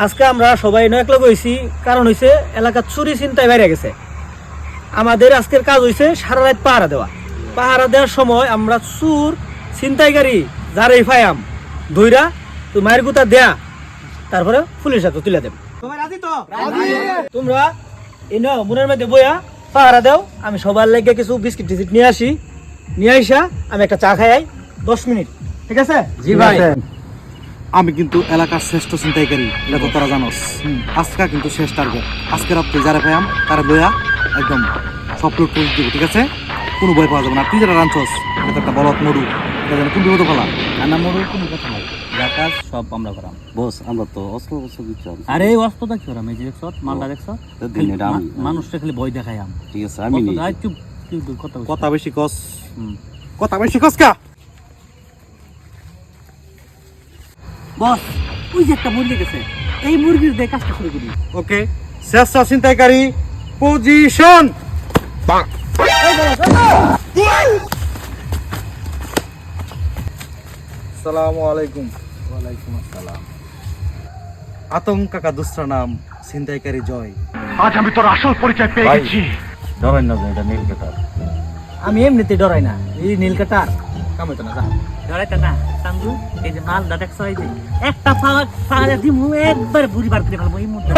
আজকে আমরা সবাই একলা হয়েছি, কারণ হয়েছে এলাকার চুরি ছিনতাই বাইরে গেছে। আমাদের আজকের কাজ হয়েছে সারা রাত পাহারা দেওয়া। পাহারা দেওয়ার সময় আমরা চুর ছিনতাইকারী যারাই ফায়াম ধইরা তো মায়ের গুতা দেয়া, তারপরে পুলিশের হাতে তুলে দেব। তোমরা এই নাও মনের মধ্যে বইয়া পাহারা দাও। আমি সবার লাগে কিছু বিস্কিট টিস্কিট নিয়ে আসি, নিয়ে আইসা আমি একটা চা খাই 10 মিনিট, ঠিক আছে? জি ভাই। আমি কিন্তু এলাকার শ্রেষ্ঠ ছিনতাইকারী, এটা তো তোরা জানোস। আজকে কিন্তু শেষ টার্গেট। আজকে রাত্রে যারা পাইয়াম তারা লইয়া একদম সব লোক পুলিশ দিব, ঠিক আছে? কোনো ভয় পাওয়া যাবে না। তুই যারা রাঁধছস এটা তো একটা বলত মরু, এটা যেন কোন বিপদ ফেলা রান্না মরুর কোনো কথা নাই, যা কাজ সব আমরা করাম। বস আমরা তো অস্ত্র দিচ্ছি। আরে এই অস্ত্রটা কি করাম? এই যে দেখছ মালটা দেখছ, মানুষটা খালি ভয় দেখাই আম। ঠিক আছে আমি চুপ কথা কথা বেশি কস, কথা বেশি কস কা। বস ওই যে একটা মুরগি গেছে, এই মুরগির দিয়ে কাজটা শুরু করি। ওকে, শ্রেষ্ঠ ছিনতাইকারী পজিশন। আসসালামু আলাইকুম। ওয়ালাইকুম আসসালাম। আতঙ্ক কাকা দুসরা নাম ছিনতাইকারী জয়। আজ আমি তোর আসল পরিচয় পেয়ে গেছি। ডরেন না, এটা নীল কেটার। আমি এমনিতে ডরাই না, এই নীলকাটার কামাইতো না। ধরাইতে না সাঙ্গু, এই যে মালটা দেখছ, এই যে একটা ফাড়া দিমু একবার বুড়ি বার করে ফেলবো এই মুহূর্তে।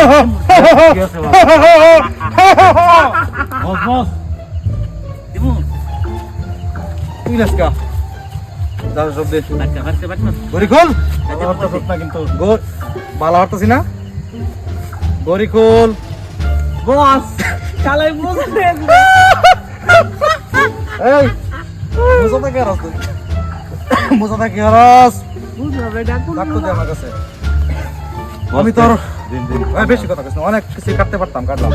বস বস দিমু তুই নাসকা দাদা সব দে। বাচ্চা বাচ্চা বাচ্চা গরিকুল কিন্তু বালা হরতাছি না। গরিকুল বস চালাই বুঝে এই মুসাদা কে রাস তুই? মুসাদা কে রাস? ডাক্তার দে আমার কাছে। আমি তোর বেশি কথা কইছ না, অনেক কিছু কাটতে পারতাম, কাটলাম।